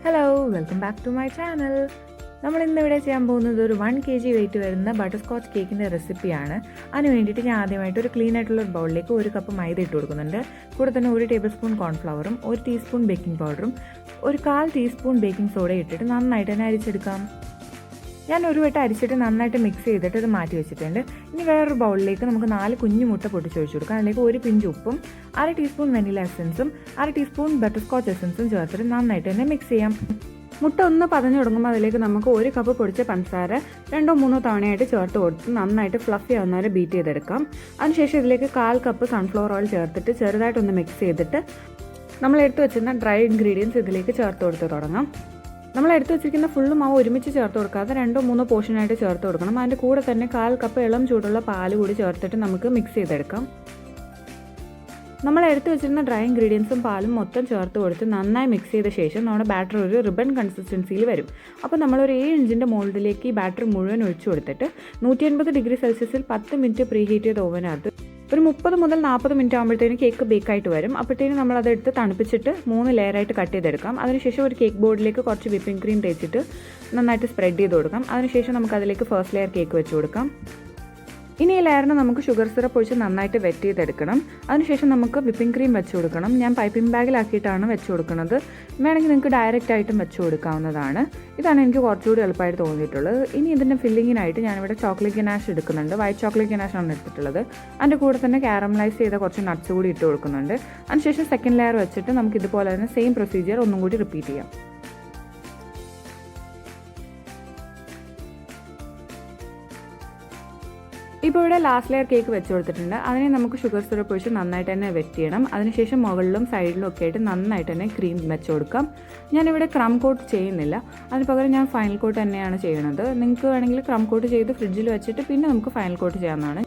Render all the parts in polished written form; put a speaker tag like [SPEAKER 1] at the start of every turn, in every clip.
[SPEAKER 1] Hello, welcome back to my channel. നമ്മൾ ഇന്നിവിടെ ചെയ്യാൻ പോകുന്നത് ഒരു 1 kg വെയിറ്റ് വരുന്ന ബട്ടർസ്കോച്ച് കേക്കിൻ്റെ റെസിപ്പിയാണ്. അതിന് വേണ്ടിയിട്ട് ഞാൻ ആദ്യമായിട്ട് ഒരു ക്ലീൻ ആയിട്ടുള്ള ഒരു ബൗളിലേക്ക് 1 കപ്പ് മൈദ ഇട്ട് കൊടുക്കുന്നുണ്ട്. കൂടെ തന്നെ 1 ടേബിൾ സ്പൂൺ കോൺഫ്ലവറും 1 ടീസ്പൂൺ ബേക്കിംഗ് പൗഡറും 1/4 ടീസ്പൂൺ ബേക്കിംഗ് സോഡ ഇട്ടിട്ട് നന്നായിട്ട് തന്നെ അരിച്ചെടുക്കാം. ഞാൻ ഒരു വട്ടം അരിച്ചിട്ട് നന്നായിട്ട് മിക്സ് ചെയ്തിട്ട് ഇത് മാറ്റി വെച്ചിട്ടുണ്ട്. ഇനി വേറൊരു ബൗളിലേക്ക് നമുക്ക് 4 കുഞ്ഞു മുട്ട പൊട്ടിച്ചൊഴിച്ച് കൊടുക്കാം. അതിലേക്ക് 1 പിഞ്ച് ഉപ്പും 1/2 ടീസ്പൂൺ വെനില എസൻസും 1/2 ടീസ്പൂൺ ബട്ടർസ്കോച്ച് എസൻസും ചേർത്തിട്ട് നന്നായിട്ട് തന്നെ മിക്സ് ചെയ്യാം. മുട്ട ഒന്ന് പതഞ്ഞു തുടങ്ങുമ്പോൾ അതിലേക്ക് നമുക്ക് 1 കപ്പ് പൊടിച്ച പഞ്ചസാര 2-3 തവണയായിട്ട് ചേർത്ത് കൊടുത്ത് നന്നായിട്ട് ഫ്ലഫി ആവുന്നവരെ ബീറ്റ് ചെയ്തെടുക്കാം. അതിനുശേഷം ഇതിലേക്ക് 1/4 കപ്പ് സൺഫ്ലവർ ഓയിൽ ചേർത്തിട്ട് ചെറുതായിട്ടൊന്ന് മിക്സ് ചെയ്തിട്ട് നമ്മൾ എടുത്ത് വെച്ചിരുന്ന ഡ്രൈ ഇൻഗ്രീഡിയൻസ് ഇതിലേക്ക് ചേർത്ത് കൊടുത്ത് തുടങ്ങാം. നമ്മൾ എടുത്ത് വെച്ചിരിക്കുന്ന ഫുള്ള് മാവ് ഒരുമിച്ച് ചേർത്ത് കൊടുക്കാതെ 2-3 പോർഷനായിട്ട് ചേർത്ത് കൊടുക്കണം. അതിൻ്റെ കൂടെ തന്നെ 1/4 കപ്പ് ഇളം ചൂടുള്ള പാൽ കൂടി ചേർത്തിട്ട് നമുക്ക് മിക്സ് ചെയ്തെടുക്കാം. നമ്മൾ എടുത്ത് വെച്ചിരുന്ന ഡ്രൈ ഇൻഗ്രീഡിയൻസും പാലും മൊത്തം ചേർത്ത് കൊടുത്ത് നന്നായി മിക്സ് ചെയ്ത ശേഷം നമ്മുടെ ബാറ്റർ ഒരു റിബൺ കൺസിസ്റ്റൻസിയിൽ വരും. അപ്പോൾ നമ്മളൊരു 7 ഇഞ്ചിൻ്റെ മോൾഡിലേക്ക് ഈ ബാറ്റർ മുഴുവൻ ഒഴിച്ചു കൊടുത്തിട്ട് 180 ഡിഗ്രി സെൽഷ്യസിൽ 10 മിനിറ്റ് പ്രീ ഹീറ്റ് ചെയ്ത ഓവനകത്ത് ഒരു 30 മുതൽ 40 മിനിറ്റ് ആകുമ്പോഴത്തേനും കേക്ക് ബേക്കായിട്ട് വരും. അപ്പോഴത്തേനും നമ്മളതെടുത്ത് തണുപ്പിച്ചിട്ട് 3 ലെയറായിട്ട് കട്ട് ചെയ്തെടുക്കാം. അതിനുശേഷം ഒരു കേക്ക് ബോർഡിലേക്ക് കുറച്ച് വിപ്പിംഗ് ക്രീം തേച്ചിട്ട് നന്നായിട്ട് സ്പ്രെഡ് ചെയ്ത് കൊടുക്കാം. അതിനുശേഷം നമുക്കതിലേക്ക് ഫസ്റ്റ് ലെയർ കേക്ക് വെച്ച് കൊടുക്കാം. ഇനി ഈ ലെയറിന് നമുക്ക് ഷുഗർ സിറപ്പ് ഒഴിച്ച് നന്നായിട്ട് വെറ്റ് ചെയ്തെടുക്കണം. അതിനുശേഷം നമുക്ക് വിപ്പിംഗ് ക്രീം വെച്ച് കൊടുക്കണം. ഞാൻ പൈപ്പിംഗ് ബാഗിലാക്കിയിട്ടാണ് വെച്ച് കൊടുക്കുന്നത്. വേണമെങ്കിൽ നിങ്ങൾക്ക് ഡയറക്റ്റ് ആയിട്ടും വെച്ച് കൊടുക്കാവുന്നതാണ്. ഇതാണ് എനിക്ക് കുറച്ചുകൂടി എളുപ്പമായിട്ട് തോന്നിയിട്ടുള്ളത്. ഇനി ഇതിൻ്റെ ഫില്ലിങ്ങിനായിട്ട് ഞാനിവിടെ ചോക്ലേറ്റ് ഗനാഷ് എടുക്കുന്നുണ്ട്. വൈറ്റ് ചോക്ലേറ്റ് ഗനാഷാണ് എടുത്തിട്ടുള്ളത്. അതിൻ്റെ കൂടെ തന്നെ കാരമലൈസ് ചെയ്ത കുറച്ച് നട്ട്സ് കൂടി ഇട്ട് കൊടുക്കുന്നുണ്ട്. അതിനുശേഷം സെക്കൻഡ് ലെയർ വെച്ചിട്ട് നമുക്ക് ഇതുപോലെ തന്നെ സെയിം പ്രൊസീജിയർ ഒന്നും കൂടി റിപ്പീറ്റ് ചെയ്യാം. ഇപ്പോൾ ഇവിടെ ലാസ്റ്റ് ലെയർ കേക്ക് വെച്ച് കൊടുത്തിട്ടുണ്ട്. അതിനെ നമുക്ക് ഷുഗർ സിറപ്പ് ഒഴിച്ച് നന്നായിട്ട് തന്നെ വെറ്റ് ചെയ്യണം. അതിനുശേഷം മുകളിലും സൈഡിലും ഒക്കെ ആയിട്ട് നന്നായിട്ട് തന്നെ ക്രീം വെച്ച് കൊടുക്കാം. ഞാനിവിടെ ക്രം കോട്ട് ചെയ്യുന്നില്ല. അതിന് പകരം ഞാൻ ഫൈനൽ കോട്ട് തന്നെയാണ് ചെയ്യുന്നത്. നിങ്ങൾക്ക് വേണമെങ്കിൽ ക്രം കോട്ട് ചെയ്ത് ഫ്രിഡ്ജിൽ വെച്ചിട്ട് പിന്നെ നമുക്ക് ഫൈനൽ കോട്ട് ചെയ്യാവുന്നതാണ്.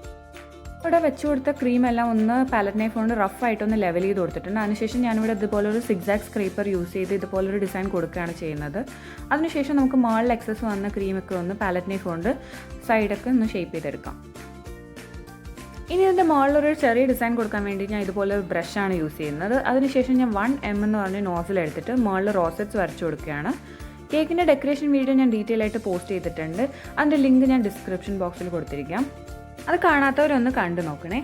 [SPEAKER 1] ഇവിടെ വെച്ച് കൊടുത്ത ക്രീം എല്ലാം ഒന്ന് പാലറ്റ് നൈഫ് കൊണ്ട് റഫായിട്ടൊന്ന് ലെവൽ ചെയ്ത് കൊടുത്തിട്ടുണ്ട്. അതിനുശേഷം ഞാനിവിടെ ഇതുപോലൊരു സിഗ്സാഗ് സ്ക്രേപ്പർ യൂസ് ചെയ്ത് ഇതുപോലൊരു ഡിസൈൻ കൊടുക്കുകയാണ് ചെയ്യുന്നത്. അതിനുശേഷം നമുക്ക് മുകളിൽ എക്സസ് വന്ന ക്രീമൊക്കെ ഒന്ന് പാലറ്റ് നൈഫ് കൊണ്ട് സൈഡൊക്കെ ഒന്ന് ഷേപ്പ് ചെയ്തെടുക്കാം. ഇനി ഇതിൻ്റെ മുകളിലൊരു ചെറിയ ഡിസൈൻ കൊടുക്കാൻ വേണ്ടി ഞാൻ ഇതുപോലെ ഒരു ബ്രഷാണ് യൂസ് ചെയ്യുന്നത്. അതിനുശേഷം ഞാൻ 1mm എന്ന് പറഞ്ഞ നോസിൽ എടുത്തിട്ട് മുകളിൽ റോസറ്റ്സ് വരച്ചു കൊടുക്കുകയാണ്. കേക്കിൻ്റെ ഡെക്കറേഷൻ വീഡിയോ ഞാൻ ഡീറ്റെയിൽ ആയിട്ട് പോസ്റ്റ് ചെയ്തിട്ടുണ്ട്. അതിൻ്റെ ലിങ്ക് ഞാൻ ഡിസ്ക്രിപ്ഷൻ ബോക്സിൽ കൊടുത്തിരിക്കാം. അത് കാണാത്തവരൊന്ന് കണ്ടു നോക്കണേ.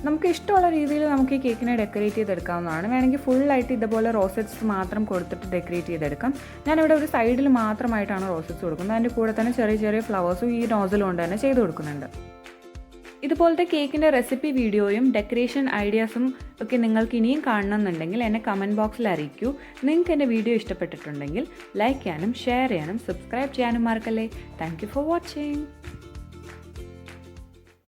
[SPEAKER 1] നമുക്ക് ഇഷ്ടമുള്ള രീതിയിൽ നമുക്ക് ഈ കേക്കിനെ ഡെക്കറേറ്റ് ചെയ്തെടുക്കാവുന്നതാണ്. വേണമെങ്കിൽ ഫുള്ളായിട്ട് ഇതുപോലെ റോസറ്റ്സ് മാത്രം കൊടുത്തിട്ട് ഡെക്കറേറ്റ് ചെയ്തെടുക്കാം. ഞാനിവിടെ ഒരു സൈഡിൽ മാത്രമായിട്ടാണ് റോസറ്റ്സ് കൊടുക്കുന്നത്. അതിൻ്റെ കൂടെ തന്നെ ചെറിയ ചെറിയ ഫ്ലവേഴ്സും ഈ നോസിൽ കൊണ്ട് തന്നെ ചെയ്ത് കൊടുക്കുന്നുണ്ട്. ഇതുപോലത്തെ കേക്കിൻ്റെ റെസിപ്പി വീഡിയോയും ഡെക്കറേഷൻ ഐഡിയാസും ഒക്കെ നിങ്ങൾക്ക് ഇനിയും കാണണമെന്നുണ്ടെങ്കിൽ എന്നെ കമൻറ്റ് ബോക്സിൽ അറിയിക്കൂ. നിങ്ങൾക്ക് എൻ്റെ വീഡിയോ ഇഷ്ടപ്പെട്ടിട്ടുണ്ടെങ്കിൽ ലൈക്ക് ചെയ്യാനും ഷെയർ ചെയ്യാനും സബ്സ്ക്രൈബ് ചെയ്യാനും മറക്കല്ലേ. Thank you for watching.